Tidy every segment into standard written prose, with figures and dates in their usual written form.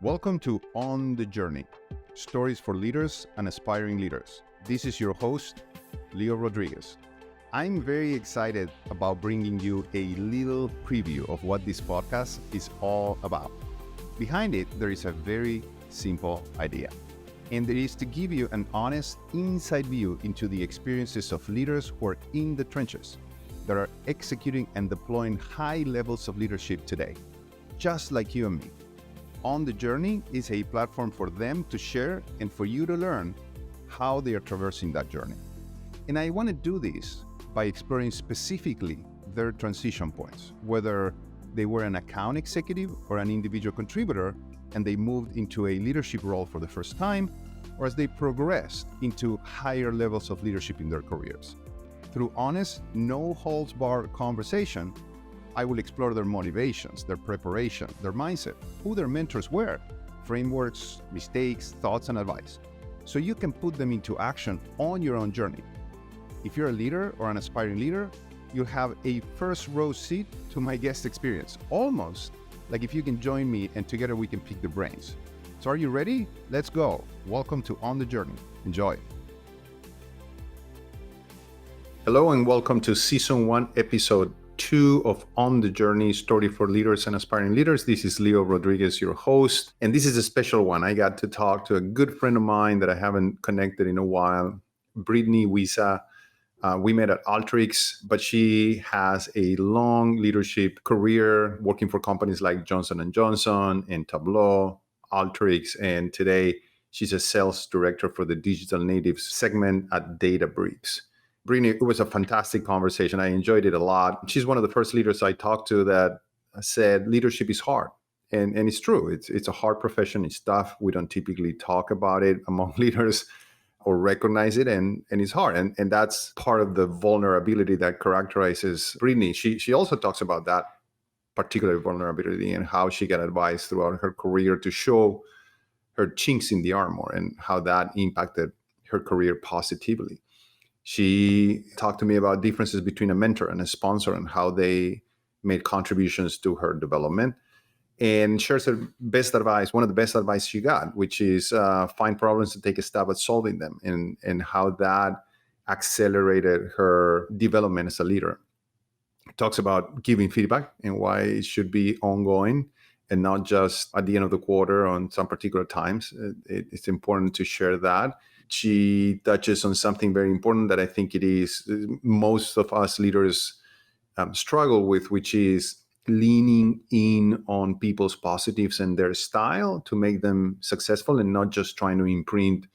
Welcome to On the Journey, stories for leaders and aspiring leaders. This is your host, Leo Rodriguez. I'm very excited about bringing you a little preview of what this podcast is all about. Behind it, there is a very simple idea, and it is to give you an honest, inside view into the experiences of leaders who are in the trenches, that are executing and deploying high levels of leadership today, just like you and me. On the Journey is a platform for them to share and for you to learn how they are traversing that journey. And I want to do this by exploring specifically their transition points, whether they were an account executive or an individual contributor and they moved into a leadership role for the first time, or as they progressed into higher levels of leadership in their careers. Through honest, no-holds-barred conversation, I will explore their motivations, their preparation, their mindset, who their mentors were, frameworks, mistakes, thoughts, and advice, so you can put them into action on your own journey. If you're a leader or an aspiring leader, you'll have a first row seat to my guest experience, almost like if you can join me and together we can pick the brains. So are you ready? Let's go. Welcome to On the Journey. Enjoy. Hello and welcome to Season 1, Episode 2 of On the Journey, story for leaders and aspiring leaders. This is Leo Rodriguez, your host, and this is a special one. I got to talk to a good friend of mine that I haven't connected in a while, Britnee Weza. We met at Alteryx, but she has a long leadership career working for companies like Johnson & Johnson and Tableau, Alteryx, and today she's a sales director for the digital natives segment at Databricks. Britnee, it was a fantastic conversation. I enjoyed it a lot. She's one of the first leaders I talked to that said leadership is hard. And it's true. It's a hard profession. It's tough. We don't typically talk about it among leaders or recognize it, and it's hard. And that's part of the vulnerability that characterizes Britnee. She also talks about that particular vulnerability and how she got advice throughout her career to show her chinks in the armor and how that impacted her career positively. She talked to me about differences between a mentor and a sponsor and how they made contributions to her development, and shares her best advice, one of the best advice she got, which is find problems and take a stab at solving them, and how that accelerated her development as a leader. Talks about giving feedback and why it should be ongoing and not just at the end of the quarter on some particular times. It's important to share that. She touches on something very important that I think it is most of us leaders struggle with, which is leaning in on people's positives and their style to make them successful, and not just trying to imprint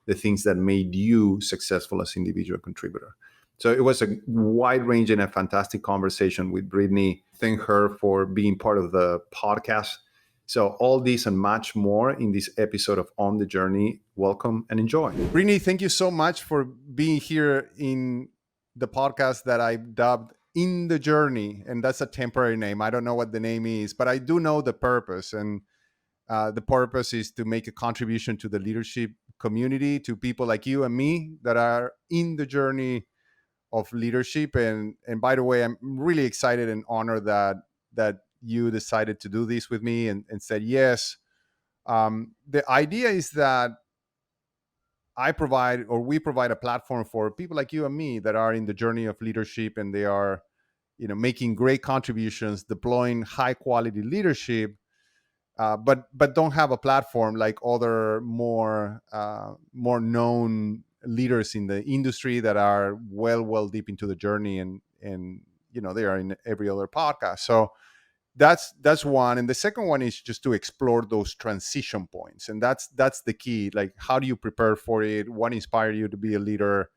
the things that made you successful as individual contributor. So it was a wide range and a fantastic conversation with Britnee. Thank her for being part of the podcast. So all this and much more in this episode of On the Journey. Welcome and enjoy. Britnee, thank you so much for being here in the podcast that I dubbed In the Journey. And that's a temporary name. I don't know what the name is, but I do know the purpose. And the purpose is to make a contribution to the leadership community, to people like you and me that are in the journey of leadership. And by the way, I'm really excited and honored that you decided to do this with me and said yes. The idea is that we provide a platform for people like you and me that are in the journey of leadership, and they are, making great contributions, deploying high quality leadership, but don't have a platform like other more known leaders in the industry that are well deep into the journey, and they are in every other podcast. So that's one. And the second one is just to explore those transition points, and that's the key. Like, how do you prepare for it? What inspired you to be a leader,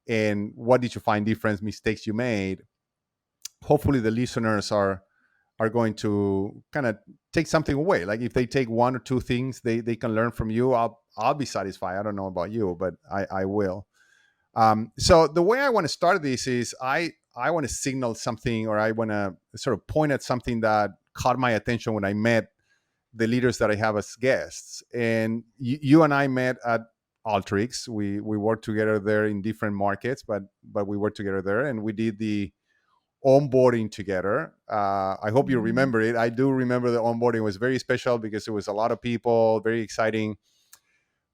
and what did you find different mistakes you made? Hopefully the listeners are going to kind of take something away. Like, if they take one or two things they can learn from you, I'll be satisfied. I don't know about you, but I will. So the way I want to start this is I want to signal something, or I want to sort of point at something that caught my attention when I met the leaders that I have as guests. And you and I met at Alteryx. We worked together there in different markets, but we worked together there, and we did the onboarding together. I hope you Mhm. remember it. I do remember the onboarding was very special because it was a lot of people, very exciting.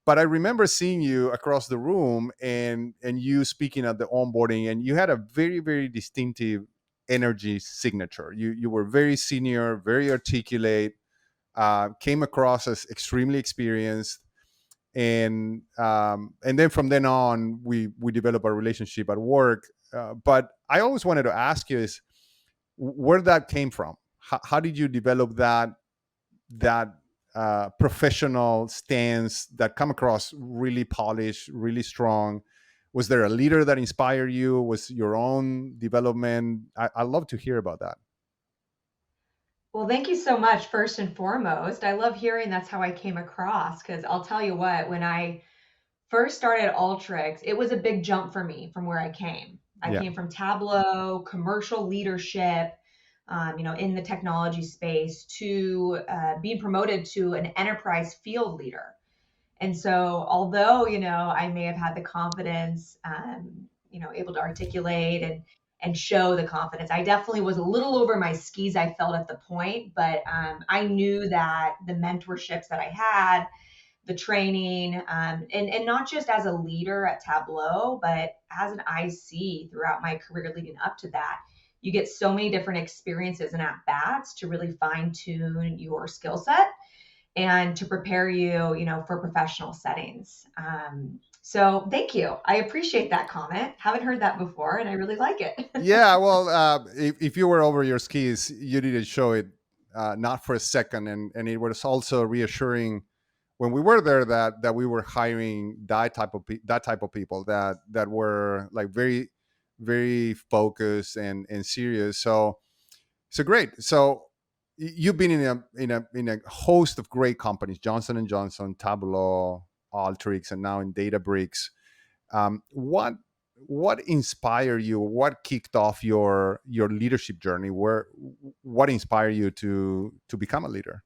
But I remember seeing you across the room and you speaking at the onboarding, and you had a very, very distinctive energy signature. You were very senior, very articulate, came across as extremely experienced, and then from then on we developed a relationship at work. But I always wanted to ask you is where that came from. How did you develop that professional stance that come across really polished, really strong? Was there a leader that inspired you? Was your own development? I love to hear about that. Well, thank you so much, first and foremost. I love hearing that's how I came across because I'll tell you what, when I first started Alteryx, it was a big jump for me from where I came. I Yeah. came from Tableau, commercial leadership, in the technology space, to being promoted to an enterprise field leader. And so, although I may have had the confidence, able to articulate and show the confidence, I definitely was a little over my skis. I felt at the point, but I knew that the mentorships that I had, the training, and not just as a leader at Tableau, but as an IC throughout my career leading up to that. You get so many different experiences and at bats to really fine tune your skill set and to prepare you, for professional settings. So thank you. I appreciate that comment. Haven't heard that before, and I really like it. Yeah, well, if you were over your skis, you didn't show it, not for a second, and it was also reassuring when we were there that we were hiring that type of people that were like very, very focused and serious. So great. So you've been in a host of great companies: Johnson and Johnson, Tableau, Alteryx, and now in Databricks. What inspired you? What kicked off your leadership journey? What inspired you to become a leader?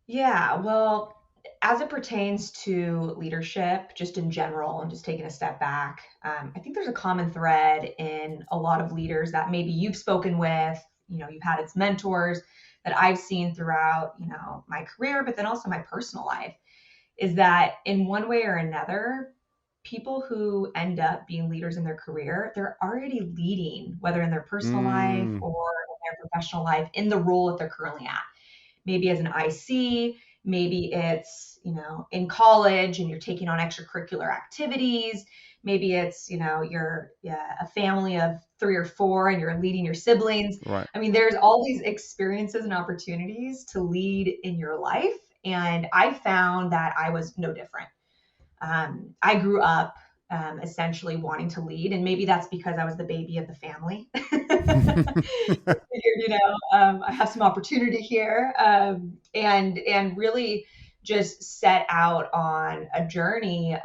Yeah, well, as it pertains to leadership, just in general, and just taking a step back, I think there's a common thread in a lot of leaders that maybe you've spoken with, you've had as mentors that I've seen throughout, my career, but then also my personal life, is that in one way or another, people who end up being leaders in their career, they're already leading, whether in their personal life Mm, or in their professional life, in the role that they're currently at. Maybe as an IC, maybe it's, in college and you're taking on extracurricular activities. Maybe it's, you're a family of 3 or 4 and you're leading your siblings. right. I mean, there's all these experiences and opportunities to lead in your life. And I found that I was no different. I grew up essentially wanting to lead, and maybe that's because I was the baby of the family. Figured, I have some opportunity here, and really just set out on a journey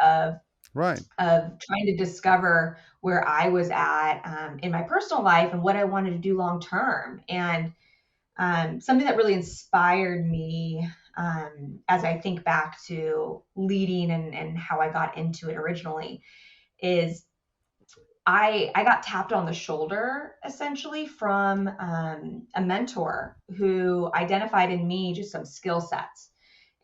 Right. of trying to discover where I was at in my personal life and what I wanted to do long term. And something that really inspired me as I think back to leading and how I got into it originally is I got tapped on the shoulder essentially from a mentor who identified in me just some skill sets.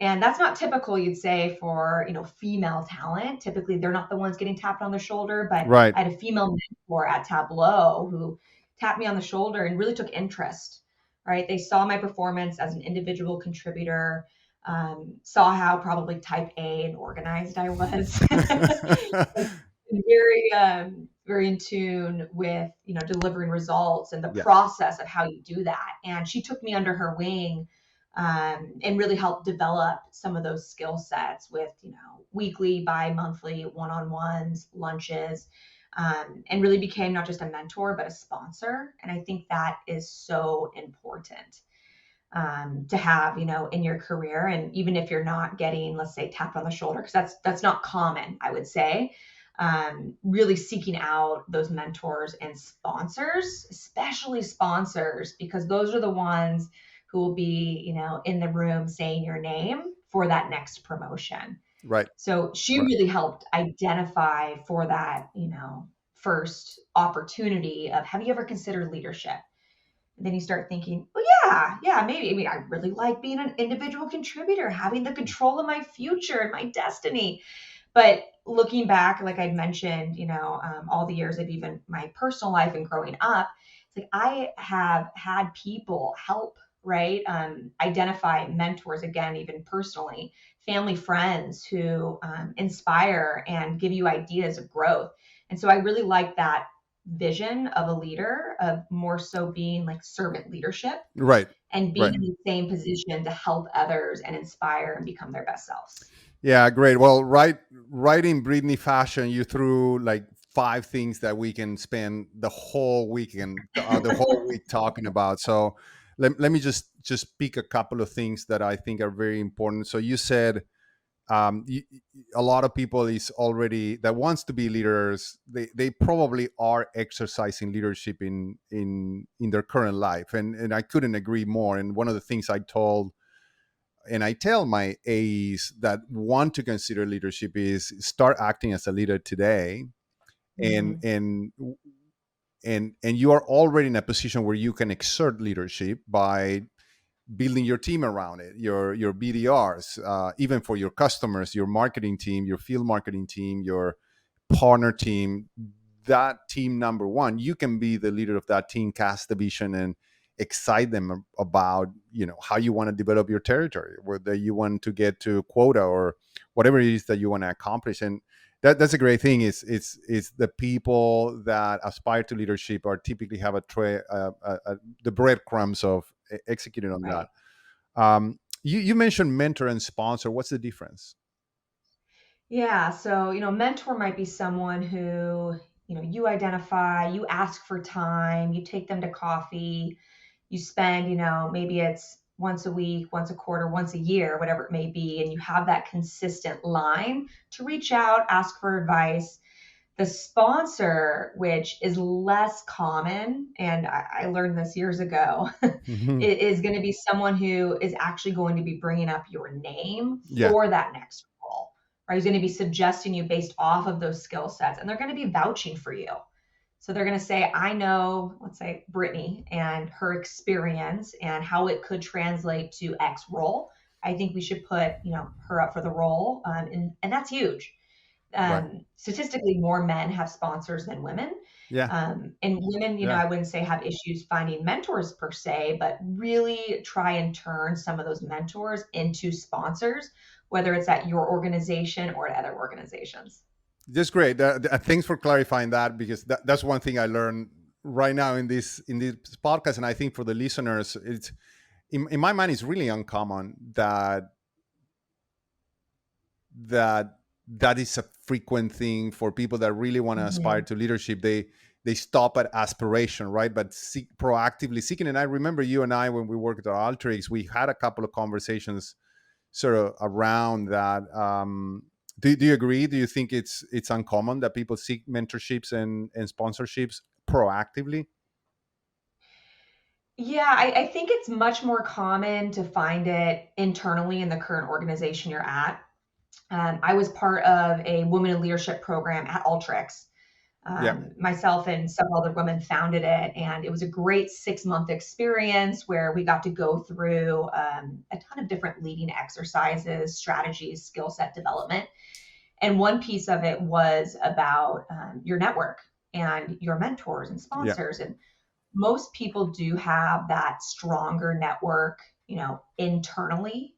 And that's not typical, you'd say, for female talent. Typically, they're not the ones getting tapped on the shoulder. But Right. I had a female mentor at Tableau who tapped me on the shoulder and really took interest. Right? They saw my performance as an individual contributor, saw how probably type A and organized I was, and very in tune with delivering results and the Yeah. process of how you do that. And she took me under her wing and really helped develop some of those skill sets with weekly, bi-monthly one-on-ones, lunches, and really became not just a mentor but a sponsor. And I think that is so important to have, in your career. And even if you're not getting, let's say, tapped on the shoulder, because that's not common, I would say. Really seeking out those mentors and sponsors, especially sponsors, because those are the ones who will be, in the room saying your name for that next promotion. Right. So she Right. really helped identify for that, first opportunity of, have you ever considered leadership? And then you start thinking, well, yeah, maybe. I mean, I really like being an individual contributor, having the control of my future and my destiny. But looking back, like I'd mentioned, all the years of even my personal life and growing up, it's like I have had people help, right? Identify mentors, again, even personally, family, friends who inspire and give you ideas of growth. And so I really like that vision of a leader, of more so being like servant leadership Right. and being Right. in the same position to help others and inspire and become their best selves. Yeah, great. Well, right in Britney fashion, you threw like 5 things that we can spend the whole weekend, the whole week talking about. So let me just pick a couple of things that I think are very important. So you said a lot of people is already that wants to be leaders. They probably are exercising leadership in their current life, and I couldn't agree more. And one of the things I tell my A's that want to consider leadership is start acting as a leader today, and Mhm. and you are already in a position where you can exert leadership by building your team around it, your BDRs, even for your customers, your marketing team, your field marketing team, your partner team. That team number one, you can be the leader of that team, cast the vision, and excite them about how you want to develop your territory, whether you want to get to quota or whatever it is that you want to accomplish. And that's a great thing. Is the people that aspire to leadership are typically have the breadcrumbs of executing on that. Right. You mentioned mentor and sponsor. What's the difference? Yeah. So, mentor might be someone who, you identify, you ask for time, you take them to coffee, you spend, maybe it's once a week, once a quarter, once a year, whatever it may be, and you have that consistent line to reach out, ask for advice. The sponsor, which is less common, and I learned this years ago, Hmm. is going to be someone who is actually going to be bringing up your name Yeah. for that next role, right? Who's going to be suggesting you based off of those skill sets, and they're going to be vouching for you. So they're going to say, I know, let's say Britnee and her experience and how it could translate to X role. I think we should put, her up for the role, and that's huge. Right. Statistically, more men have sponsors than women. Yeah. And women, Yeah. I wouldn't say have issues finding mentors per se, but really try and turn some of those mentors into sponsors, whether it's at your organization or at other organizations. Just great. Thanks for clarifying that, because that's one thing I learned right now in this podcast, and I think for the listeners, it's in my mind, it's really uncommon that is a frequent thing for people that really want to aspire Mhm. to leadership. They stop at aspiration, right? But proactively seeking. And I remember you and I, when we worked at Alteryx, we had a couple of conversations sort of around that. Do you agree? Do you think it's uncommon that people seek mentorships and sponsorships proactively? Yeah, I think it's much more common to find it internally in the current organization you're at. I was part of a women in leadership program at Alteryx. Yeah. Myself and several other women founded it, and it was a great 6-month experience where we got to go through a ton of different leading exercises, strategies, skill set development. And one piece of it was about your network and your mentors and Yeah. sponsors. And most people do have that stronger network, internally.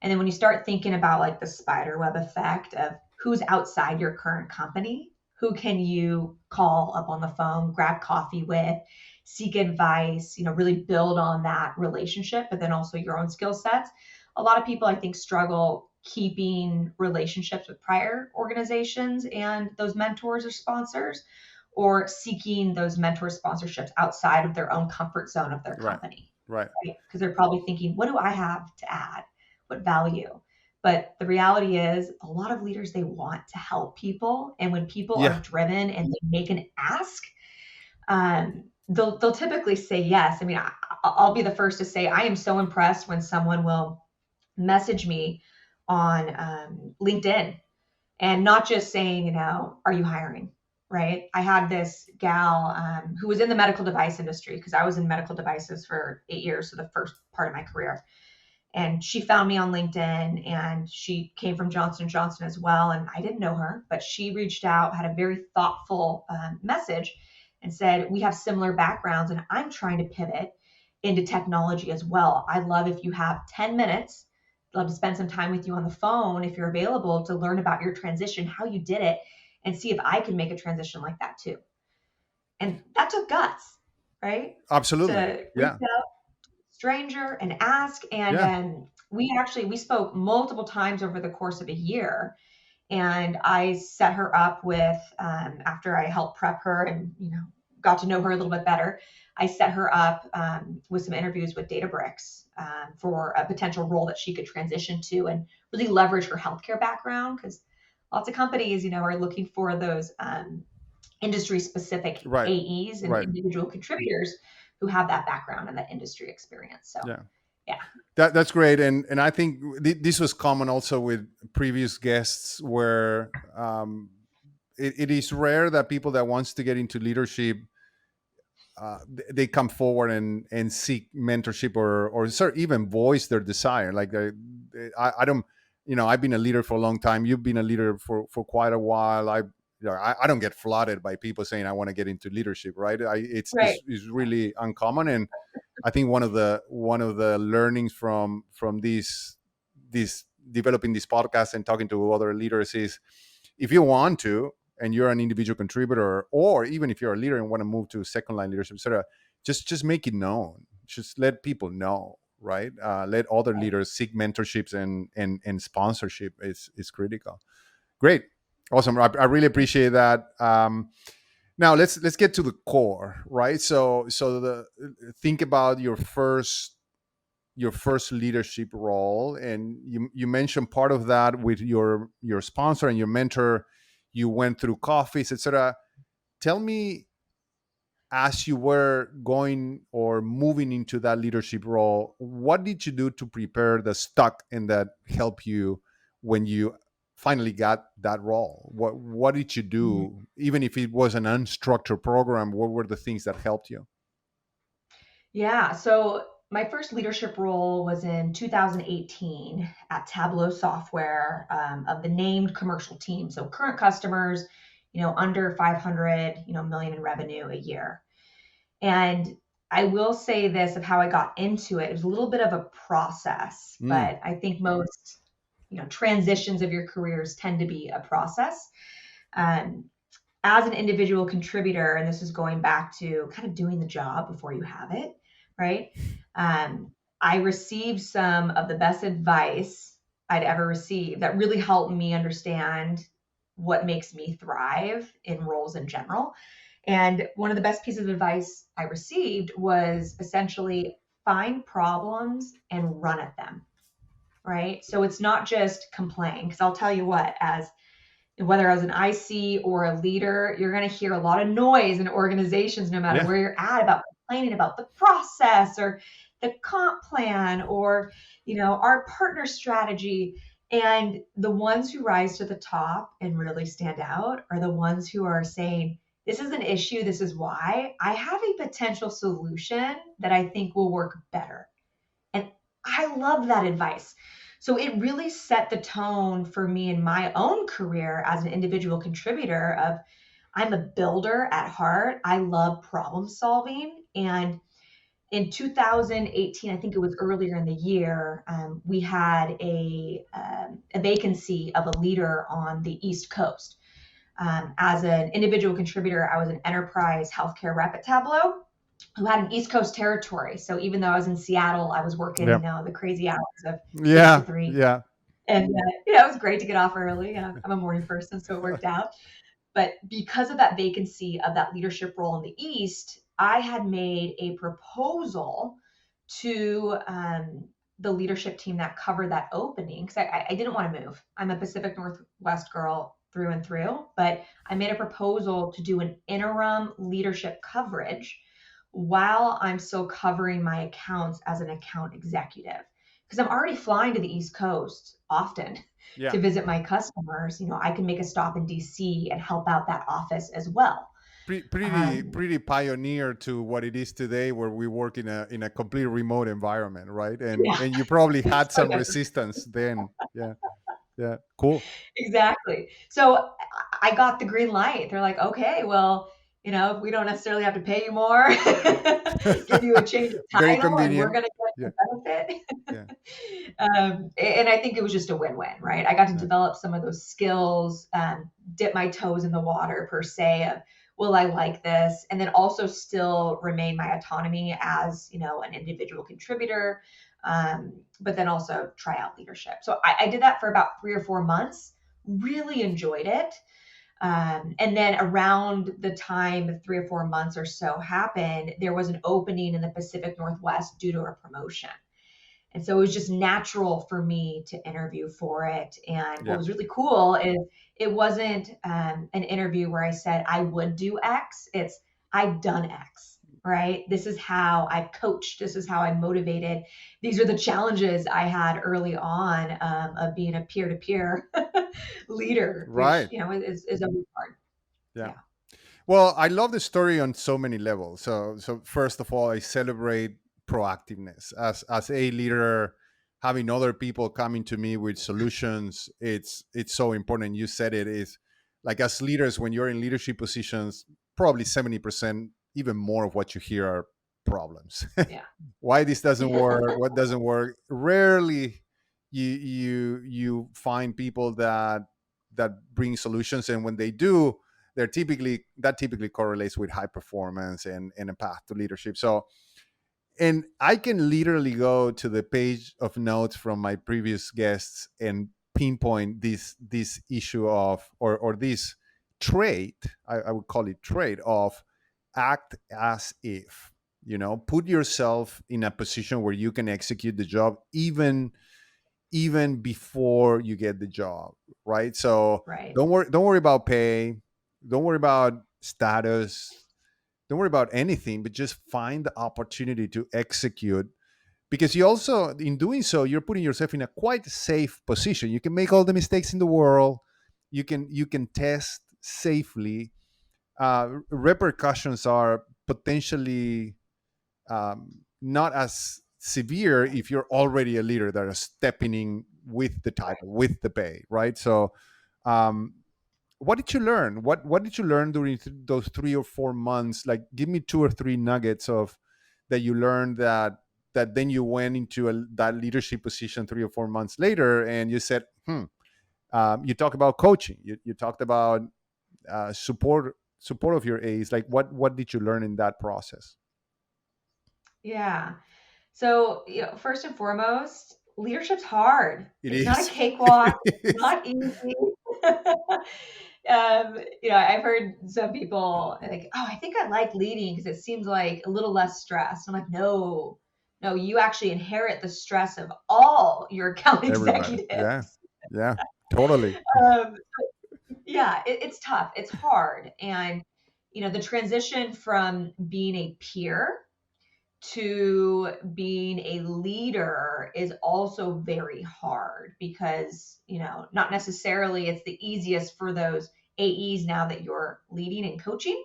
And then when you start thinking about like the spider web effect of who's outside your current company, who can you call up on the phone, grab coffee with, seek advice, really build on that relationship, but then also your own skill sets. A lot of people, I think, struggle keeping relationships with prior organizations and those mentors or sponsors, or seeking those mentor sponsorships outside of their own comfort zone of their Right. company, Right. right? Because they're probably thinking, what do I have to add? What value? But the reality is, a lot of leaders, they want to help people. And when people are Yeah. driven and they make an ask, they'll typically say yes. I mean, I'll be the first to say I am so impressed when someone will message me on LinkedIn, and not just saying, are you hiring? right? I had this gal who was in the medical device industry because I was in medical devices for 8 years, so the first part of my career. And she found me on LinkedIn, and she came from Johnson & Johnson as well. And I didn't know her, but she reached out, had a very thoughtful message, and said, we have similar backgrounds and I'm trying to pivot into technology as well. I'd love if you have 10 minutes. I'd love to spend some time with you on the phone if you're available to learn about your transition, how you did it, and see if I can make a transition like that too. And that took guts, right? Absolutely. To reach Yeah. out stranger and ask. And Yeah. we spoke multiple times over the course of a year. And I set her up with, after I helped prep her and, got to know her a little bit better, I set her up with some interviews with Databricks for a potential role that she could transition to and really leverage her healthcare background, because lots of companies, are looking for those industry specific Right. AEs and Right. individual contributors who have that background and that industry experience. So, Yeah. yeah. That's great, and I think this was common also with previous guests, where it is rare that people that wants to get into leadership, they come forward and seek mentorship or even voice their desire. Like I don't, I've been a leader for a long time. You've been a leader for quite a while. I don't get flooded by people saying I want to get into leadership, right? Right. It's really uncommon, and I think one of the learnings from this developing this podcast and talking to other leaders is, if you want to, and you're an individual contributor, or even if you're a leader and want to move to second line leadership, etc., just make it known. Just let people know, right? Let other leaders seek mentorships and sponsorship is critical. Great, awesome. I really appreciate that. Now let's get to the core, right? So think about your first leadership role, and you mentioned part of that with your sponsor and your mentor. You went through coffees, etc. Tell me, as you were going or moving into that leadership role, what did you do to prepare the stock and that help you when you finally got that role? What did you do, even if it was an unstructured program? What were the things that helped you? Yeah. So my first leadership role was in 2018 at Tableau Software, of the named commercial team. So current customers, under 500, million in revenue a year. And I will say this of how I got into it. It was a little bit of a process, Mm. but I think most, transitions of your careers tend to be a process. Um, as an individual contributor, and this is going back to kind of doing the job before you have it, right? I received some of the best advice I'd ever received that really helped me understand what makes me thrive in roles in general. And one of the best pieces of advice I received was essentially find problems and run at them, right? So it's not just complain, because I'll tell you what, as whether as an IC or a leader, you're going to hear a lot of noise in organizations, no matter Yeah. where you're at, about complaining about the process or the comp plan or, our partner strategy. And the ones who rise to the top and really stand out are the ones who are saying, this is an issue. This is why I have a potential solution that I think will work better. And I love that advice. So it really set the tone for me in my own career as an individual contributor of, I'm a builder at heart. I love problem solving. And in 2018, I think it was earlier in the year, we had a vacancy of a leader on the East Coast. As an individual contributor, I was an enterprise healthcare rep at Tableau who had an East Coast territory. So even though I was in Seattle, I was working, Yeah. the crazy hours of 6 to Yeah. 3. Yeah. And, it was great to get off early. I'm a morning person, so it worked out. But because of that vacancy of that leadership role in the East, I had made a proposal to the leadership team that covered that opening, because I didn't want to move. I'm a Pacific Northwest girl through and through, but I made a proposal to do an interim leadership coverage while I'm still covering my accounts as an account executive. because I'm already flying to the East Coast often Yeah. to visit my customers, I can make a stop in DC and help out that office as well. Um, Pretty pioneer to what it is today, where we work in a complete remote environment, right? And yeah, you probably had so some resistance then. Yeah. Yeah. Cool. exactly. So I got the green light. They're like, okay, well, we don't necessarily have to pay you more, give you a change of Very title, and we're convenient. going to get Yeah. the benefit. Yeah. And I think it was just a win-win, right? I got to Yeah. develop some of those skills, dip my toes in the water per se of, will I like this? And then also still remain my autonomy as, an individual contributor, but then also try out leadership. So I did that for about 3 or 4 months, really enjoyed it. And then around the time the 3 or 4 months or so happened, there was an opening in the Pacific Northwest due to a promotion. And so it was just natural for me to interview for it. And what Yeah. was really cool is it wasn't an interview where I said I would do X. It's I've done X, right? This is how I've coached. This is how I motivated. These are the challenges I had early on of being a peer-to-peer leader, which, Right. is always hard. Yeah. Yeah. Well, I love the story on so many levels. So first of all, I celebrate proactiveness as a leader. Having other people coming to me with solutions, it's so important. You said it is like, as leaders, when you're in leadership positions, probably 70%, even more of what you hear are problems. Yeah. Why this doesn't work, what doesn't work. Rarely you find people that bring solutions, and when they do, that typically correlates with high performance and a path to leadership. So, and I can literally go to the page of notes from my previous guests and pinpoint this issue of, or this trait, I would call it trait of, act as if, put yourself in a position where you can execute the job even before you get the job, right? So Right. don't worry about pay, don't worry about status, don't worry about anything, but just find the opportunity to execute, because you also, in doing so, you're putting yourself in a quite safe position. You can make all the mistakes in the world, you can test safely. Repercussions are potentially not as severe if you're already a leader that is stepping in with the Right. title, with the pay, right? So, um, what did you learn? What did you learn during those 3 or 4 months? Like, give me 2 or 3 nuggets of that you learned, that then you went into that leadership position 3 or 4 months later, and you said, you talk about coaching, you talked about support of your A's. Like, what did you learn in that process? Yeah. So, first and foremost, leadership's hard. It It's not a is. cakewalk. It It's is. not easy. I've heard some people like, oh, I think I like leading because it seems like a little less stress. I'm like, no, no, you actually inherit the stress of all your account Everybody. executives. Yeah. Yeah. Totally. Um, yeah, it's tough. It's hard. And, the transition from being a peer to being a leader is also very hard because, not necessarily it's the easiest for those AEs now that you're leading and coaching,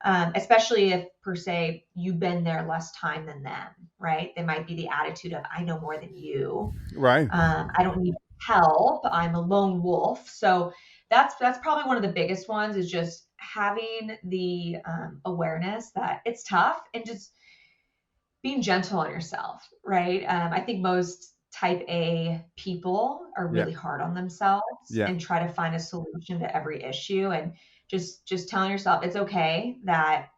especially if, per se, you've been there less time than them, right? There might be the attitude of, I know more than you. Right. I don't need help. I'm a lone wolf. So that's probably one of the biggest ones, is just having the awareness that it's tough and just being gentle on yourself, right? I think most type A people are Yeah. really hard on themselves Yeah. and try to find a solution to every issue, and just telling yourself it's okay that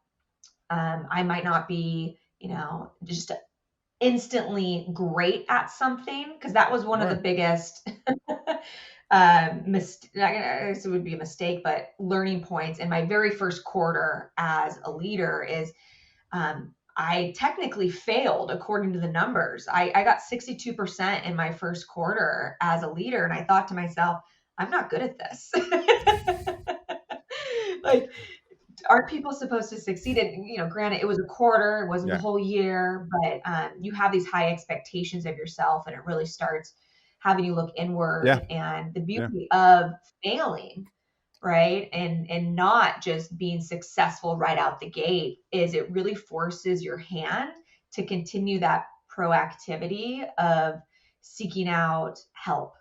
I might not be, just instantly great at something, because that was one of the Right. biggest I guess it would be a mistake, but learning points in my very first quarter as a leader is I technically failed according to the numbers. I got 62% in my first quarter as a leader. And I thought to myself, I'm not good at this. Like, aren't people supposed to succeed? And, granted, it was a quarter, it wasn't the Yeah. whole year, but you have these high expectations of yourself, and it really starts having you look Yeah. inward. And the Yeah. beauty of failing, right, and not just being successful right out the gate, is it really forces your hand to continue that proactivity of seeking out help,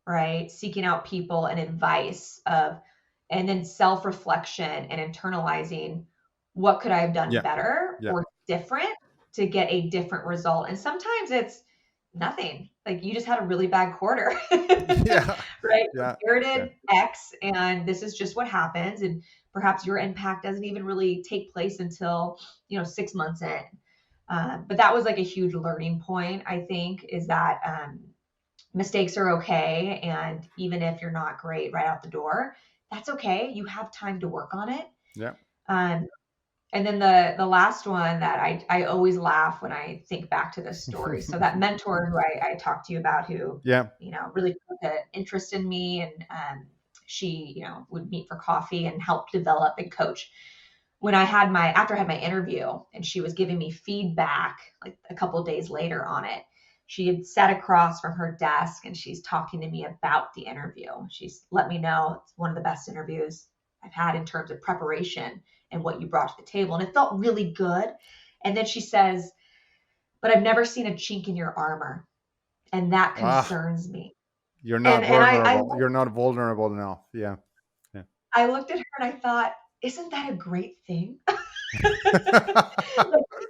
right? Seeking out people and advice and then self-reflection and internalizing, what could I have done Yeah. better Yeah. or different to get a different result? And sometimes it's nothing. Like, you just had a really bad quarter, Yeah. right? You Yeah. Yeah. inherited X, and this is just what happens. And perhaps your impact doesn't even really take place until, 6 months in. But that was like a huge learning point, I think, is that mistakes are okay. And even if you're not great right out the door, that's okay. You have time to work on it. Yeah. Um, and then the last one that I always laugh when I think back to this story. So that mentor who I talked to you about, who, Yeah. really took an interest in me, and she, would meet for coffee and help develop and coach. When after I had my interview, and she was giving me feedback like a couple of days later on it, she had sat across from her desk and she's talking to me about the interview. She's let me know it's one of the best interviews I've had in terms of preparation and what you brought to the table. And it felt really good. And then she says, but I've never seen a chink in your armor, and that Ah, concerns me. you're And not and vulnerable. You're not vulnerable enough. Yeah. Yeah. I looked at her and I thought, isn't that a great thing? Like,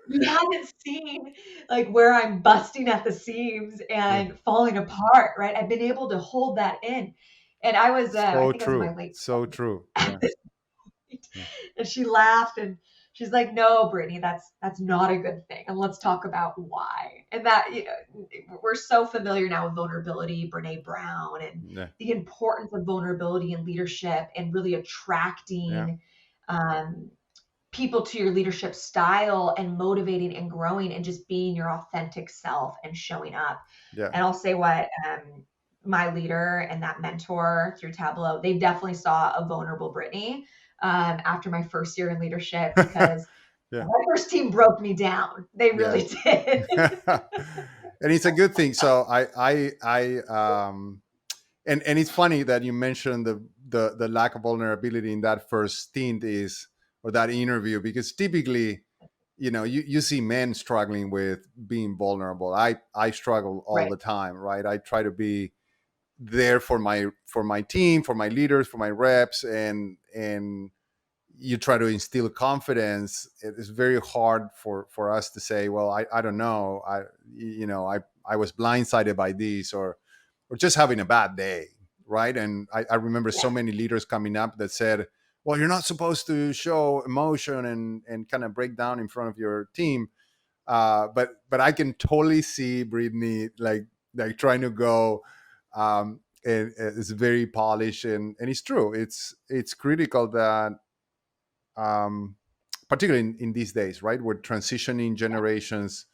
you haven't seen, like, where I'm busting at the seams Yeah. and falling apart, right? I've been able to hold that in. And I was, I So think I was in my true. late So true. 20s at Yeah. this point. Yeah. And she laughed and she's like, no, Brittany, that's not a good thing. And let's talk about why. And that, we're so familiar now with vulnerability, Brene Brown, and Yeah. the importance of vulnerability in leadership, and really Yeah. attracting um, people to your leadership style, and motivating and growing and just being your authentic self and showing up. Yeah. And I'll say what, my leader and that mentor through Tableau, they definitely saw a vulnerable Brittany after my first year in leadership, because Yeah. my first team broke me down. They Yeah. really did. And it's a good thing. So and it's funny that you mentioned the lack of vulnerability in that first stint is, or that interview, because typically, you see men struggling with being vulnerable. I struggle all Right. the time, right? I try to be there for my team, for my leaders, for my reps, and you try to instill confidence. It is very hard for us to say, well, I don't know, I was blindsided by this, or just having a bad day, right? And I remember Yeah. so many leaders coming up that said, well, you're not supposed to show emotion and kind of break down in front of your team. But I can totally see Britney like trying to go, and it's very polished, and it's true. It's critical that, um, particularly in these days, right? We're transitioning generations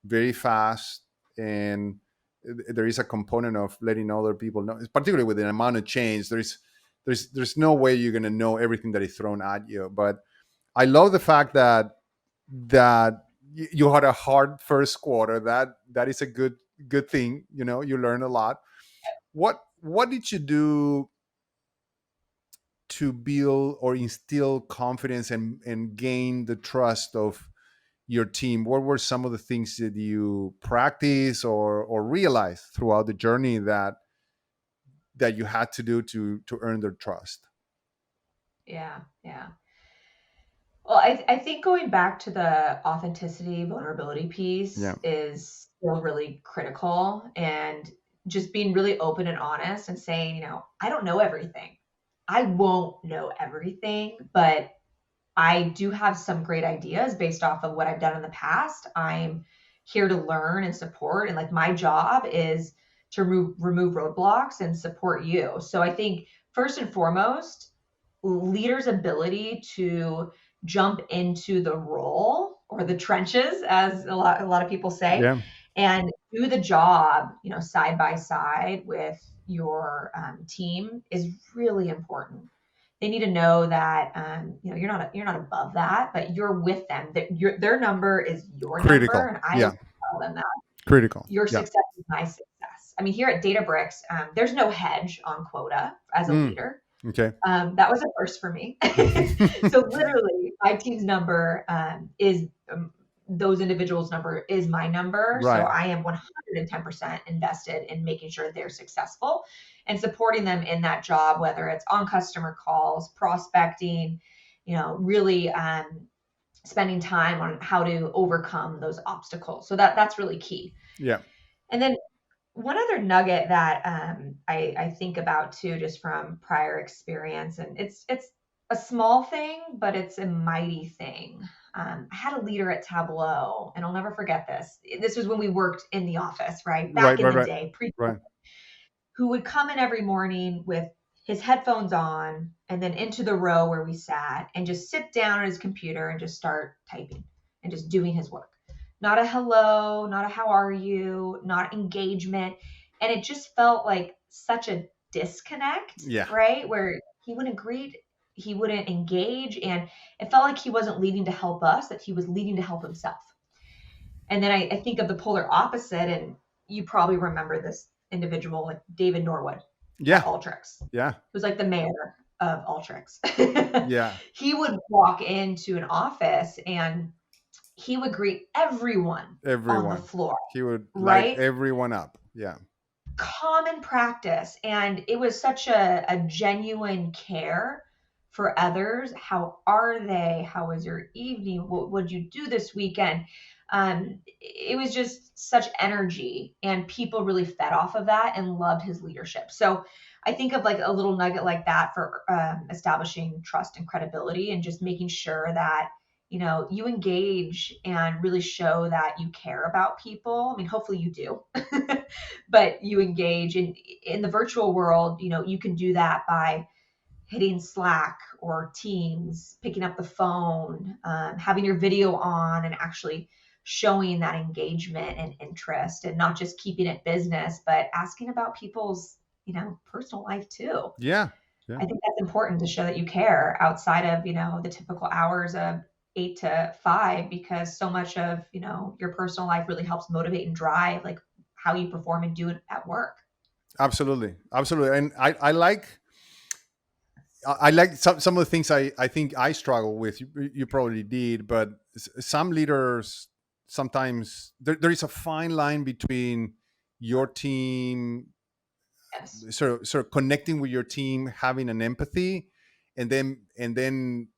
very fast, and there is a component of letting other people know, particularly with the amount of change. There's no way you're going to know everything that is thrown at you. But I love the fact that you had a hard first quarter. That is a good thing. You learn a lot. What did you do to build or instill confidence and gain the trust of your team? What were some of the things that you practice or realize throughout the journey that you had to do to earn their trust? Yeah. Yeah. Well, I think going back to the authenticity, vulnerability piece Yeah. is still really critical, and just being really open and honest and saying, I don't know everything. I won't know everything, but I do have some great ideas based off of what I've done in the past. I'm here to learn and support. And like, my job is to remove roadblocks and support you. So I think first and foremost, leaders' ability to jump into the role, or the trenches, as a lot of people say, Yeah. and do the job, side by side with your team, is really important. They need to know that you're not above that, but you're with them. That their number is your number, Critical. and I Yeah. always tell them that Critical. your Yeah. success is my success. I mean, here at Databricks, there's no hedge on quota as a Mm, leader. okay. That was a first for me. So literally, my team's number is those individuals' number is my number. So Right. I am 110% invested in making sure they're successful and supporting them in that job, whether it's on customer calls, prospecting, really spending time on how to overcome those obstacles. So that's really key. Yeah. And then one other nugget that I think about too, just from prior experience, and it's a small thing, but it's a mighty thing. I had a leader at Tableau, and I'll never forget this. This was when we worked in the office, right back Right. in Right. the Right. day, pre, Right. who would come in every morning with his headphones on and then into the row where we sat and just sit down at his computer and just start typing and just doing his work. Not a hello, not a how are you, not engagement. And it just felt like such a disconnect, Yeah. right? Where he wouldn't greet, he wouldn't engage. And it felt like he wasn't leading to help us, that he was leading to help himself. And then I think of the polar opposite, and you probably remember this individual, like David Norwood at Yeah. Alteryx, Yeah. who's like the mayor of Alteryx. Yeah. He would walk into an office and he would greet everyone on the Everyone. floor, He would light right? everyone up. Yeah. Common practice. And it was such a genuine care for others. How are they? How was your evening? What would you do this weekend? It was just such energy, and people really fed off of that and loved his leadership. So I think of like a little nugget like that for establishing trust and credibility, and just making sure that you engage and really show that you care about people. I mean, hopefully you do, but you engage in the virtual world. You can do that by hitting Slack or Teams, picking up the phone, having your video on, and actually showing that engagement and interest, and not just keeping it business, but asking about people's personal life too. Yeah. I Yeah. think that's important to show that you care outside of the typical hours of 8 to 5, because so much of your personal life really helps motivate and drive like how you perform and do it at work. Absolutely. Absolutely. And I like some of the things I think I struggle with. You probably did, but some leaders sometimes there is a fine line between your team Yes. sort of connecting with your team, having an empathy, and then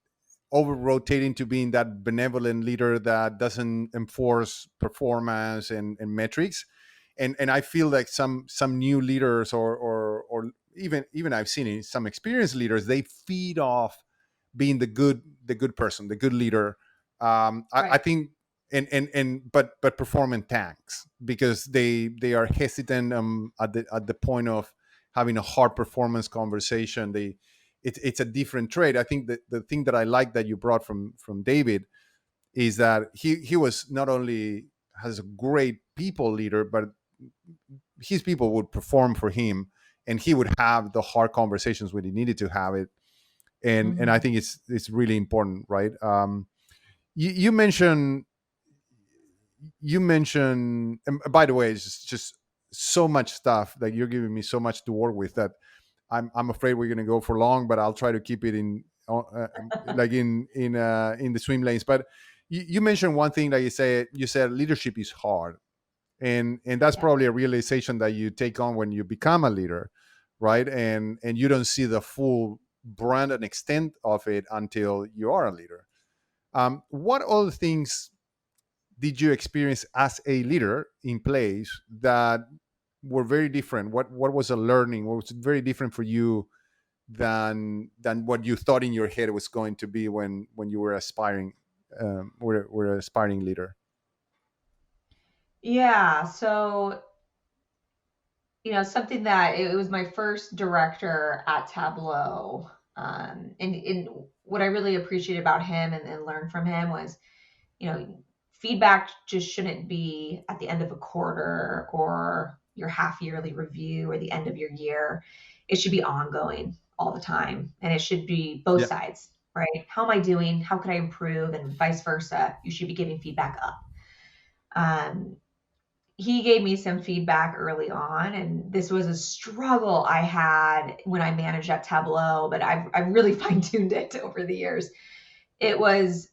over rotating to being that benevolent leader that doesn't enforce performance and metrics. And I feel like some new leaders or even I've seen it, some experienced leaders, they feed off being the good person, the good leader. I Right. think but performance tanks because they are hesitant at the point of having a hard performance conversation. It's a different trait. I think that the thing that I like that you brought from David is that he was not only has a great people leader, but his people would perform for him, and he would have the hard conversations when he needed to have it. And I Hmm. think it's really important, right? You mentioned and by the way, it's just so much stuff that you're giving me, so much to work with, that I'm afraid we're going to go for long, but I'll try to keep it in like in the swim lanes. But you mentioned one thing that you said leadership is hard, and that's Yeah. probably a realization that you take on when you become a leader, right? And you don't see the full brand and extent of it until you are a leader. What other things did you experience as a leader in place that were very different? What was a learning? What was very different for you than what you thought in your head was going to be when you were aspiring were an aspiring leader? Yeah. So, something that it was my first director at Tableau. And what I really appreciated about him and learned from him was, feedback just shouldn't be at the end of a quarter or your half yearly review or the end of your year. It should be ongoing. all the time, and it should be both Yeah. sides, right? How am I doing? How could I improve? And vice versa. You should be giving feedback up. Um, he gave me some feedback early on, and this was a struggle I had when I managed at Tableau, but I've really fine-tuned it over the years. It was,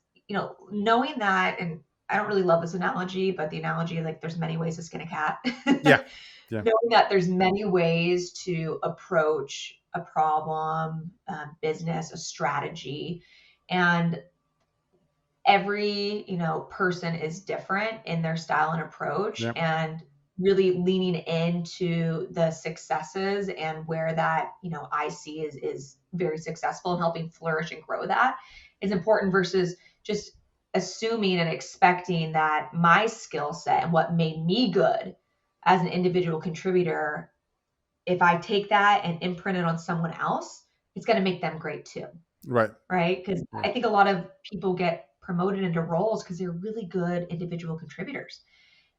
knowing that, and I don't really love this analogy, but the analogy is like there's many ways to skin a cat. Yeah. Yeah. Knowing that there's many ways to approach a problem, business, a strategy, and every person is different in their style and approach, Yeah. and really leaning into the successes and where that I see is very successful and helping flourish and grow that is important versus just assuming and expecting that my skill set and what made me good as an individual contributor, if I take that and imprint it on someone else, it's going to make them great too. Right. Right? Because Yeah. I think a lot of people get promoted into roles because they're really good individual contributors.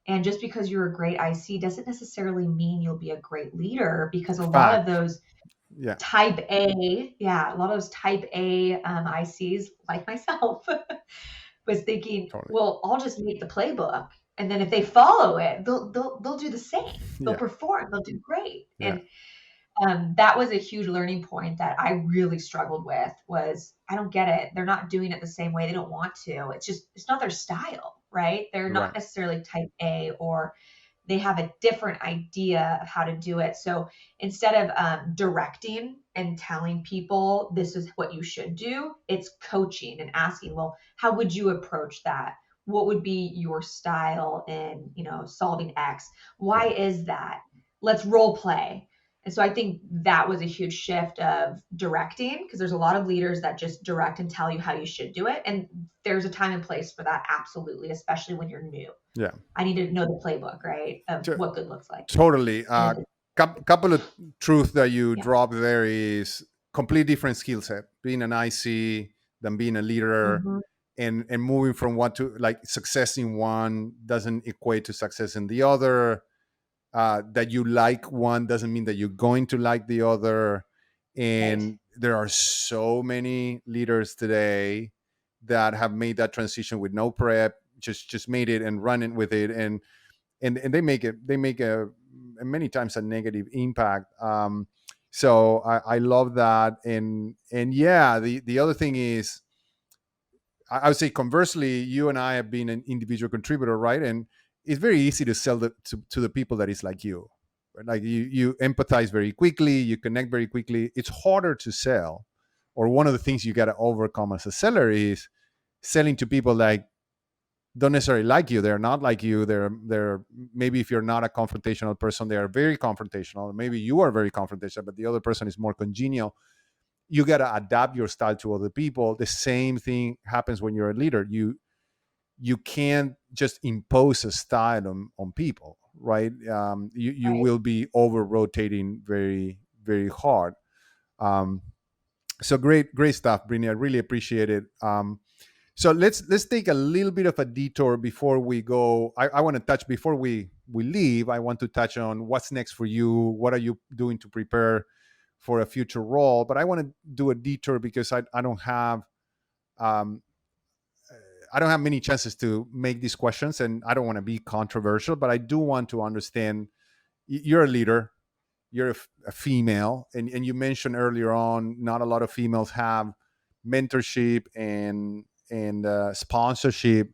And just because you're a great IC doesn't necessarily mean you'll be a great leader, because a lot of Fact. those Yeah. type A, a lot of those type A ICs, like myself, was thinking, Totally. well, I'll just make the playbook. And then if they follow it, they'll do the same. They'll Yeah. perform. They'll do great. Yeah. And that was a huge learning point that I really struggled with. Was I don't get it. They're not doing it the same way. They don't want to. It's not their style, right? They're not Right. necessarily type A, or they have a different idea of how to do it. So instead of directing and telling people this is what you should do, it's coaching and asking, well, how would you approach that? What would be your style in, solving X? Why is that? Let's role play. And so I think that was a huge shift of directing, because there's a lot of leaders that just direct and tell you how you should do it. And there's a time and place for that, absolutely, especially when you're new. Yeah. I need to know the playbook, right, of what good looks like. Totally. And Couple of truth that you yeah. dropped there is complete different skill set. Being an IC than being a leader, Mhm. and moving from one to, like, success in one doesn't equate to success in the other. That you like one doesn't mean that you're going to like the other. Right. And there are so many leaders today that have made that transition with no prep, just made it and running with it, and they make a many times a negative impact. So I love that. And yeah, the other thing is, I would say conversely, you and I have been an individual contributor, right? And it's very easy to sell to the people that is like you. Right? Like you empathize very quickly, you connect very quickly. It's harder to sell, or one of the things you got to overcome as a seller is selling to people like don't necessarily like you. They're not like you. They're maybe, if you're not a confrontational person, they are very confrontational. Maybe you are very confrontational, but the other person is more congenial. You got to adapt your style to other people. The same thing happens when you're a leader. You can't just impose a style on people, right? You Right. will be over rotating very, very hard. Um, so great stuff, Britnee. I really appreciate it. So let's take a little bit of a detour before we go. I want to touch, before we leave, I want to touch on what's next for you. What are you doing to prepare for a future role? But I want to do a detour because I don't have um, many chances to make these questions, and I don't want to be controversial, but I do want to understand. You're a leader, you're a female, and you mentioned earlier on not a lot of females have mentorship and sponsorship.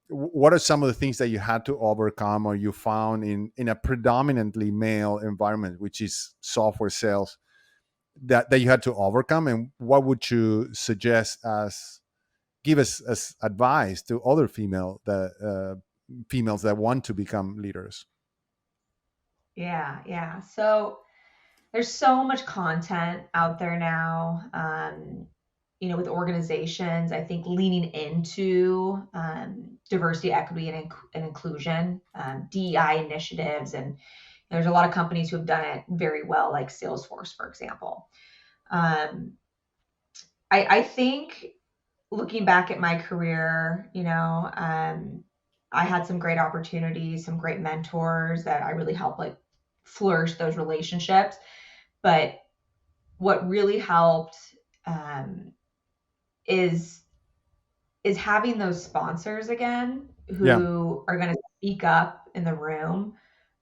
What are some of the things that you had to overcome, or you found in a predominantly male environment, which is software sales, that you had to overcome? And what would you suggest as give us as advice to other females that want to become leaders? Yeah. So there's so much content out there now. With organizations, I think leaning into diversity, equity, and inclusion, DEI initiatives, and there's a lot of companies who have done it very well, like Salesforce, for example. Um, I think looking back at my career, I had some great opportunities, some great mentors that I really helped like flourish those relationships. But what really helped um, is having those sponsors again Yeah. who are going to speak up in the room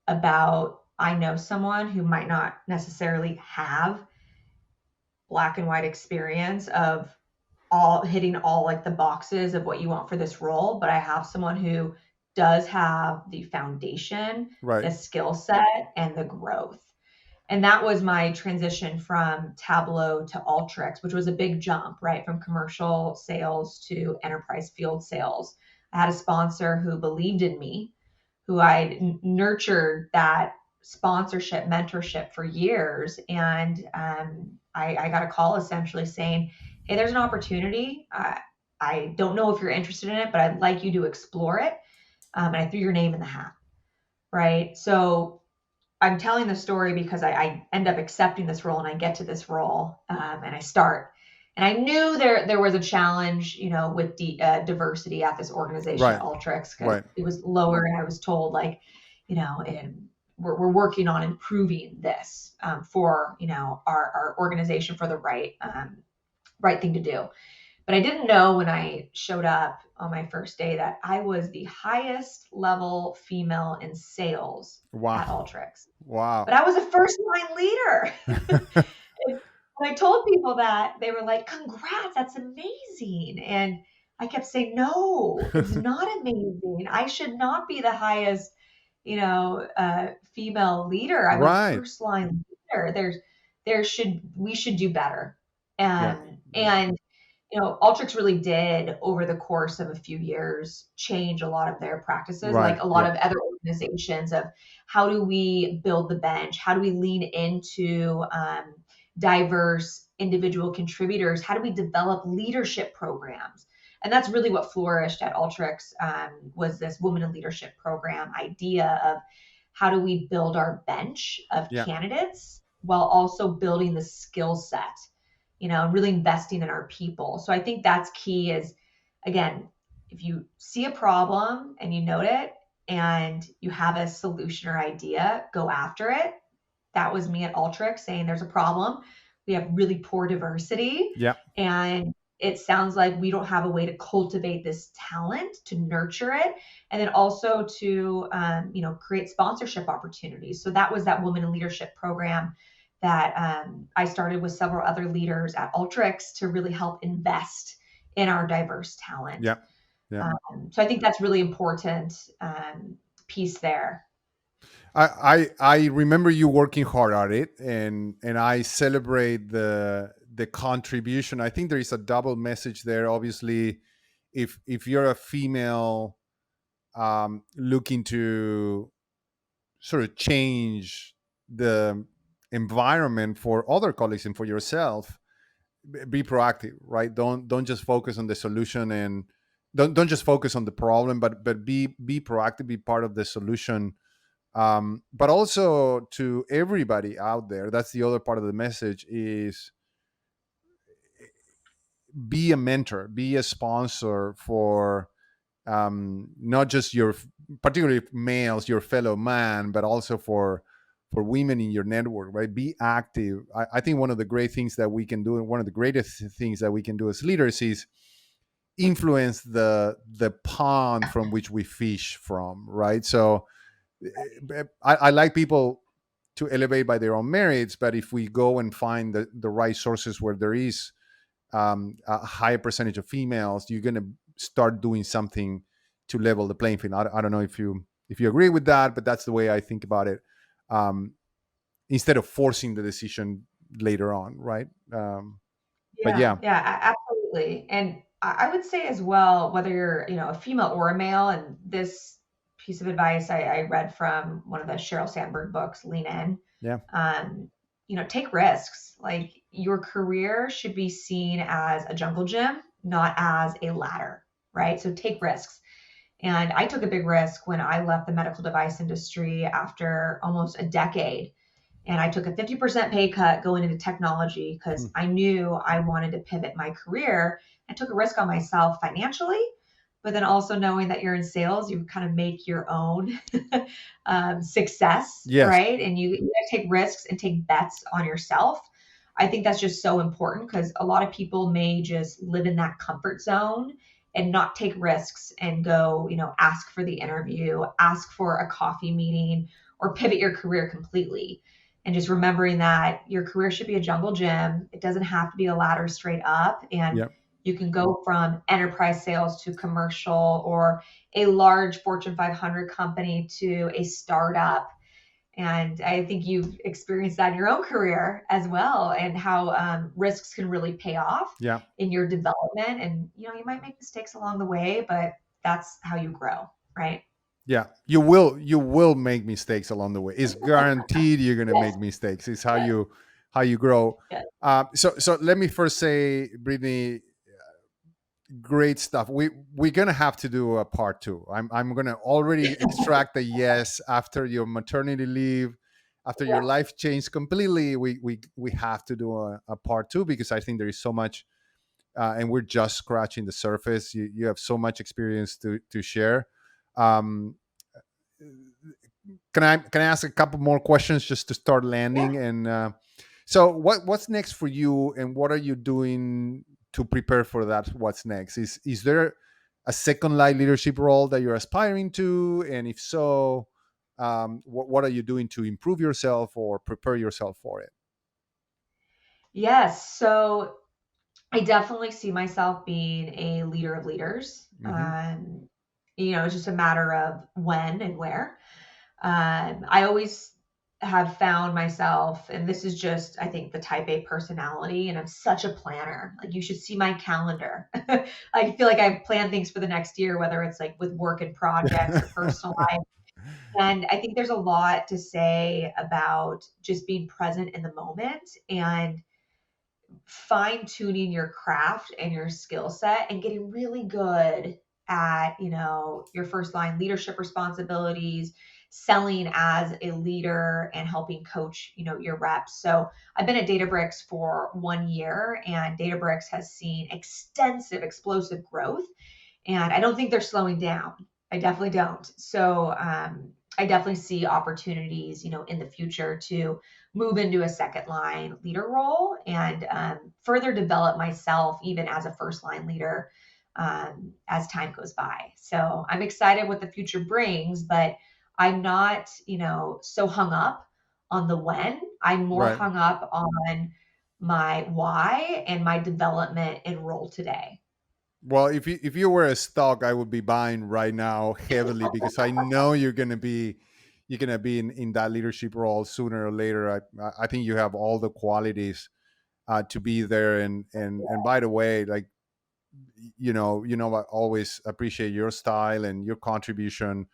about, I know someone who might not necessarily have black and white experience of all hitting all like the boxes of what you want for this role, but I have someone who does have the foundation, Right. the skill set, and the growth. And that was my transition from Tableau to Alteryx, which was a big jump, right? From commercial sales to enterprise field sales. I had a sponsor who believed in me, who I nurtured that sponsorship mentorship for years. And I got a call essentially saying, hey, there's an opportunity. I don't know if you're interested in it, but I'd like you to explore it. And I threw your name in the hat, right? So I'm telling the story because I end up accepting this role and I get to this role and I start. And I knew there was a challenge, with the diversity at this organization at Right. Alteryx because Right. it was lower, and I was told like, and we're working on improving this for our organization for the right thing to do. But I didn't know when I showed up on my first day that I was the highest level female in sales Wow. at Alteryx. Wow. But I was a first line leader. And when I told people that, they were like, congrats, that's amazing. And I kept saying, no, it's not amazing. I should not be the highest, female leader. I'm a Right. first line leader. We should do better. Yeah. Yeah. And Alteryx really did over the course of a few years change a lot of their practices, Right. like a lot Yeah. of other organizations of how do we build the bench? How do we lean into diverse individual contributors? How do we develop leadership programs? And that's really what flourished at Alteryx was this women in leadership program idea of how do we build our bench of Yeah. candidates while also building the skill set, really investing in our people. So I think that's key is, again, if you see a problem and you note it and you have a solution or idea, go after it. That was me at Alteryx saying there's a problem. We have really poor diversity Yeah. and it sounds like we don't have a way to cultivate this talent, to nurture it, and then also to create sponsorship opportunities. So that was that woman in leadership program that I started with several other leaders at Alteryx to really help invest in our diverse talent. Yeah. Yeah. So I think that's really important piece there. I remember you working hard at it, and I celebrate the contribution. I think there is a double message there. Obviously, if you're a female looking to sort of change the environment for other colleagues and for yourself, be proactive, right? Don't just focus on the solution, and don't just focus on the problem, but be proactive, be part of the solution. But also to everybody out there, that's the other part of the message is be a mentor, be a sponsor for not just your, particularly males, your fellow man, but also for women in your network, right? Be active. I think one of the great things that we can do, and one of the greatest things that we can do as leaders, is influence the pond from which we fish from, right? So I like people to elevate by their own merits, but if we go and find the right sources where there is a higher percentage of females, you're going to start doing something to level the playing field. I don't know if you agree with that, but that's the way I think about it. Instead of forcing the decision later on, right? But Yeah, yeah. yeah, absolutely. And I would say as well, whether you're, a female or a male, and this piece of advice I read from one of the Sheryl Sandberg books, Lean In, Yeah. take risks. Like your career should be seen as a jungle gym, not as a ladder, right? So take risks. And I took a big risk when I left the medical device industry after almost a decade. And I took a 50% pay cut going into technology because I knew I wanted to pivot my career. I took a risk on myself financially, but then also knowing that you're in sales, you kind of make your own success, Yes. right? And you take risks and take bets on yourself. I think that's just so important because a lot of people may just live in that comfort zone and not take risks and go, ask for the interview, ask for a coffee meeting, or pivot your career completely. And just remembering that your career should be a jungle gym. It doesn't have to be a ladder straight up. And Yeah. you can go from enterprise sales to commercial, or a large Fortune 500 company to a startup. And I think you've experienced that in your own career as well, and how risks can really pay off Yeah. in your development. And, you might make mistakes along the way, but that's how you grow, right? Yeah, you will make mistakes along the way. It's guaranteed you're gonna Yes. make mistakes. It's how you grow. Yes. So let me first say, Brittany, great stuff. We're gonna have to do a part two. I'm gonna already extract a yes after your maternity leave, after your Yes. life changed completely. We have to do a part two because I think there is so much, and we're just scratching the surface. You have so much experience to share. Um, can I ask a couple more questions just to start Yeah. landing? And so what's next for you, and what are you doing to prepare for that? What's next? Is there a second line leadership role that you're aspiring to, and if so, what are you doing to improve yourself or prepare yourself for it? Yes. So I definitely see myself being a leader of leaders. Hmm. It's just a matter of when and where. I always have found myself, and this is just, I think, the type A personality, and I'm such a planner. Like, you should see my calendar. I feel like I've planned things for the next year, whether it's like with work and projects or personal life. And I think there's a lot to say about just being present in the moment and fine tuning your craft and your skill set and getting really good at, your first line leadership responsibilities, selling as a leader and helping coach, your reps. So I've been at Databricks for 1 year, and Databricks has seen extensive, explosive growth. And I don't think they're slowing down. I definitely don't. So I definitely see opportunities, in the future to move into a second line leader role and further develop myself even as a first line leader as time goes by. So I'm excited what the future brings, but I'm not, so hung up on the when. I'm more Right. hung up on my why and my development and role today. Well, if you were a stock, I would be buying right now heavily because I know you're gonna be in that leadership role sooner or later. I think you have all the qualities to be there. And by the way, like I always appreciate your style and your contribution.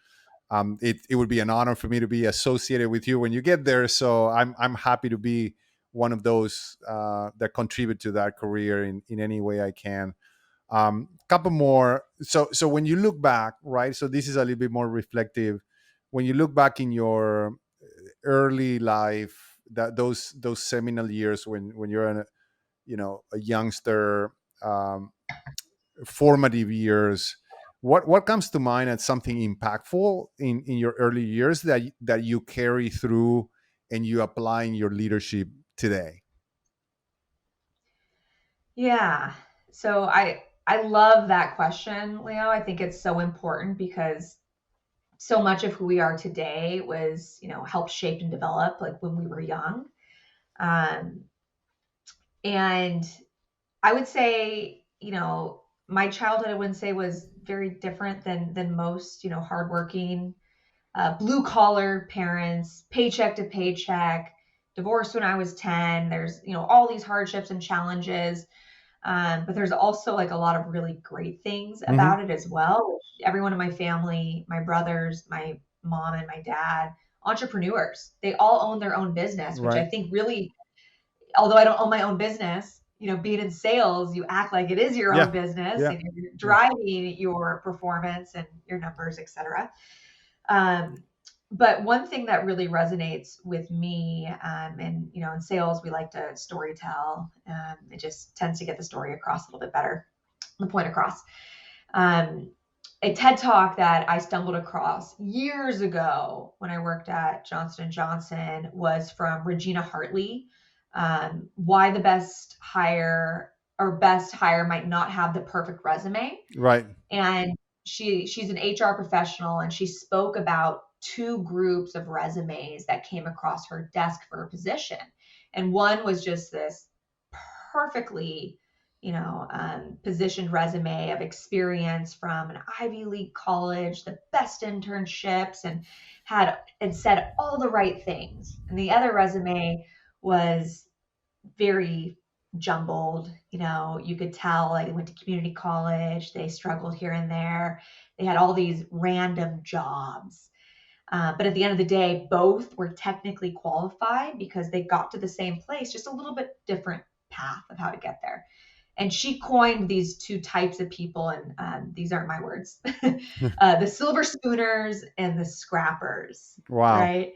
It would be an honor for me to be associated with you when you get there. So I'm happy to be one of those that contribute to that career in any way I can. Couple more. So when you look back, right? So this is a little bit more reflective. When you look back in your early life, that those seminal years when you're a youngster, um, formative years, what comes to mind as something impactful in your early years that you carry through and you apply in your leadership today? Yeah. So I love that question, Leo. I think it's so important because so much of who we are today was, helped shape and develop like when we were young. Um, and I would say, my childhood, I wouldn't say was very different than most, hardworking, blue collar parents, paycheck to paycheck, divorced when I was 10. There's, all these hardships and challenges. But there's also like a lot of really great things Hmm. about it as well. Everyone in my family, my brothers, my mom and my dad, entrepreneurs, they all own their own business, which I Right. think really, although I don't own my own business, being in sales, you act like it is your own Yeah. business Yeah. and you're Yeah. driving your performance and your numbers, etc. Um, but one thing that really resonates with me, and in sales, we like to story tell. It just tends to get the story across a little bit better, the point across. Um, a TED talk that I stumbled across years ago when I worked at Johnson and Johnson was from Regina Hartley. why the best hire might not have the perfect resume. Right. And she's an HR professional, and she spoke about two groups of resumes that came across her desk for a position. And one was just this perfectly, positioned resume of experience from an Ivy League college, the best internships, and said all the right things. And the other resume was very jumbled. You could tell like they went to community college, they struggled here and there. They had all these random jobs. But at the end of the day, both were technically qualified because they got to the same place, just a little bit different path of how to get there. And she coined these two types of people, and these aren't my words, the silver spooners and the scrappers, Wow. right?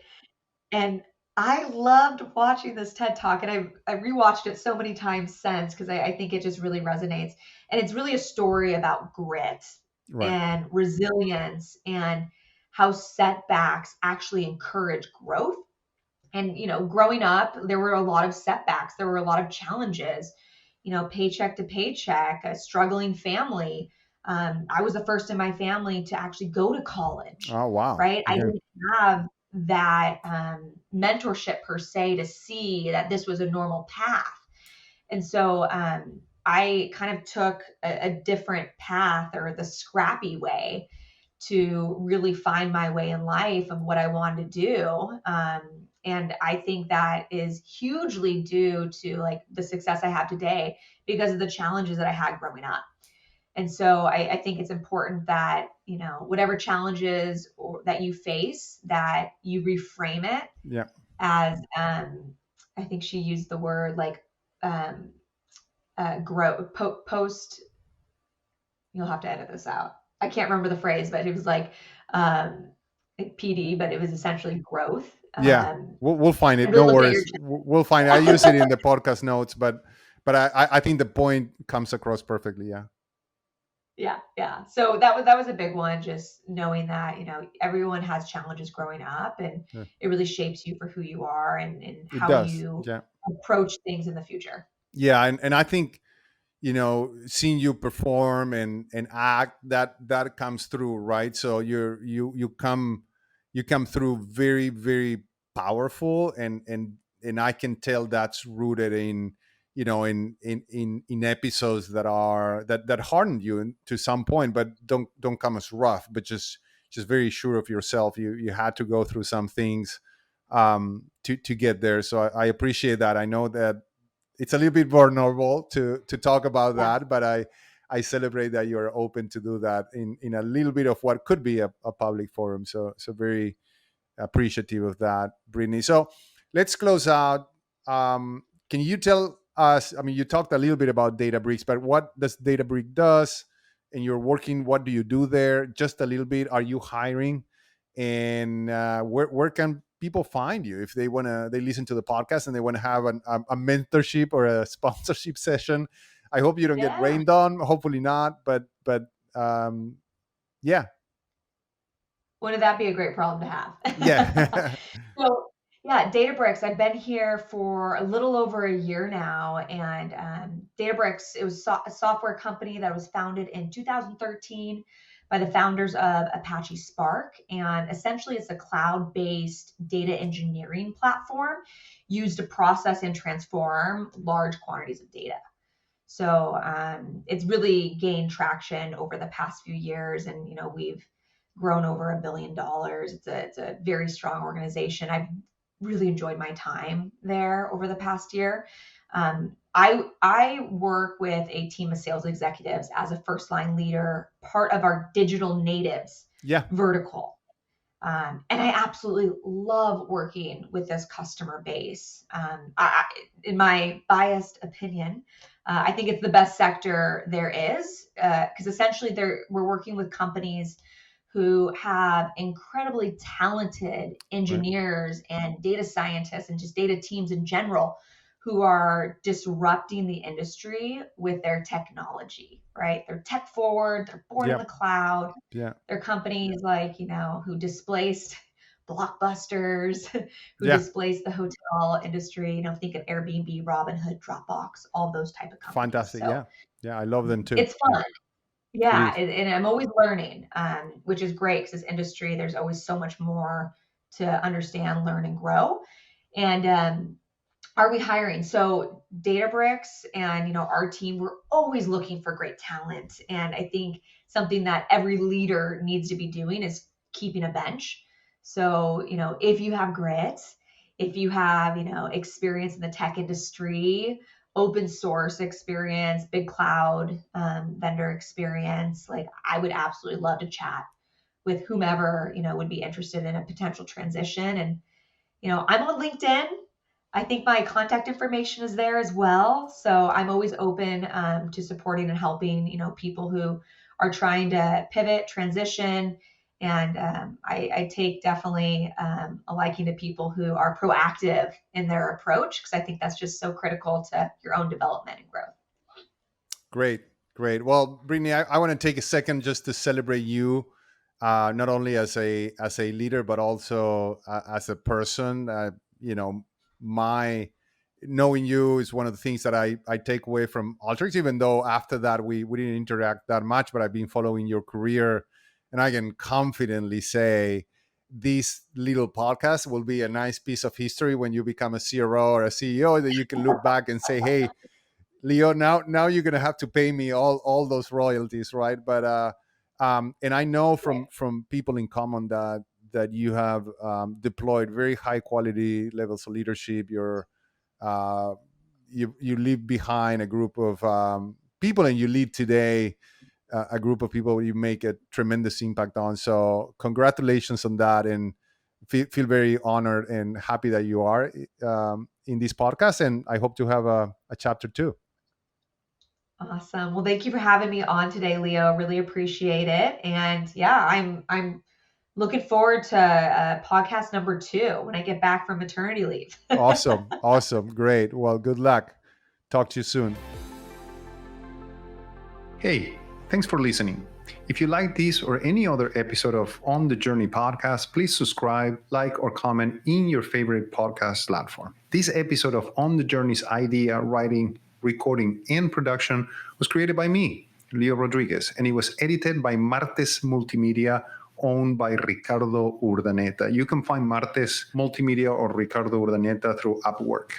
And I loved watching this TED Talk, and I rewatched it so many times since because I think it just really resonates. And it's really a story about grit Right. and resilience and how setbacks actually encourage growth. And, growing up, there were a lot of setbacks, there were a lot of challenges, paycheck to paycheck, a struggling family. I was the first in my family to actually go to college, Oh, wow. right? I Yeah. didn't have that mentorship per se to see that this was a normal path. And so I kind of took a different path, or the scrappy way, to really find my way in life and what I wanted to do. And I think that is hugely due to like the success I have today because of the challenges that I had growing up. And so I think it's important that, whatever challenges that you face, that you reframe it Yeah. as, I think she used the word like, um, post, you'll have to edit this out. I can't remember the phrase, but it was um, like PD, but it was essentially growth. Yeah. We'll find And it. really No look at your, worries. We'll find it. I use it in the podcast notes, but I think the point comes across perfectly. Yeah. yeah, yeah. So that was a big one, just knowing that, everyone has challenges growing up, and Yeah. it really shapes you for who you are and It how does. you Yeah. approach things in the future. Yeah. And I think, seeing you perform and act, that comes through, right? So you come through very, very powerful, and I can tell that's rooted in, in episodes that harden you to some point, but don't come as rough, but just very sure of yourself. You had to go through some things to get there. So I appreciate that. I know that it's a little bit vulnerable to talk about Yeah. that, but I celebrate that you're open to do that in a little bit of what could be a public forum. So very appreciative of that, Brittany. So let's close out. Can you tell us? I mean, you talked a little bit about Databricks, but what does Databricks does? And you're working. What do you do there? Just a little bit. Are you hiring? And where can people find you if they listen to the podcast and they want to have a mentorship or a sponsorship session? I hope you don't get Yeah. rained on. Hopefully not. But um, yeah, Wouldn't that be a great problem to have? yeah. So, yeah, Databricks, I've been here for a little over a year now. And Databricks, it was a software company that was founded in 2013 by the founders of Apache Spark. And essentially, it's a cloud-based data engineering platform used to process and transform large quantities of data. So it's really gained traction over the past few years, and we've grown over $1 billion. It's a very strong organization. I've really enjoyed my time there over the past year. I work with a team of sales executives as a first line leader, part of our digital natives Yeah. vertical. And I absolutely love working with this customer base. In my biased opinion, I think it's the best sector there is because essentially we're working with companies who have incredibly talented Right. engineers and data scientists and just data teams in general who are disrupting the industry with their technology, right? They're tech forward, they're born in Yeah. the cloud. Yeah. They're companies like, who displaced Blockbusters, who Yeah, displaced the hotel industry. Think of Airbnb, Robinhood, Dropbox, all those type of companies. fantastic. So Yeah, I love them too. it's Yeah, fun. it Yeah, is. and I'm always learning, which is great because this industry, there's always so much more to understand, learn, and grow. And are we hiring? So Databricks and our team, we're always looking for great talent. And I think something that every leader needs to be doing is keeping a bench. So, if you have grit, if you have, experience in the tech industry, open source experience, big cloud vendor experience, like I would absolutely love to chat with whomever, would be interested in a potential transition. And I'm on LinkedIn. I think my contact information is there as well. So I'm always open to supporting and helping, people who are trying to pivot, transition. And I take definitely a liking to people who are proactive in their approach because I think that's just so critical to your own development and growth. Great, great. Well, Britnee, I want to take a second just to celebrate you, not only as a leader but also as a person. You know, my knowing you is one of the things that I take away from Alteryx. Even though after that we didn't interact that much, but I've been following your career, and I can confidently say this little podcast will be a nice piece of history when you become a CRO or a CEO that you can look back and say, "Hey, Leo, now you're gonna have to pay me all those royalties, right?" But and I know from people in common that you have deployed very high quality levels of leadership. Uh, you leave behind a group of people, and you lead today a group of people you make a tremendous impact on. So congratulations on that, and feel very honored and happy that you are in this podcast. And I hope to have a chapter two. Awesome. Well, thank you for having me on today, Leo. Really appreciate it. And yeah, I'm looking forward to podcast number 2 when I get back from maternity leave. Awesome. Awesome. Great. Well, good luck. Talk to you soon. Hey, thanks for listening. If you like this or any other episode of On the Journey podcast, please subscribe, like, or comment in your favorite podcast platform. This episode of On the Journey's idea, writing, recording, and production was created by me, Leo Rodriguez, and it was edited by Martes Multimedia, owned by Ricardo Urdaneta. You can find Martes Multimedia or Ricardo Urdaneta through Upwork.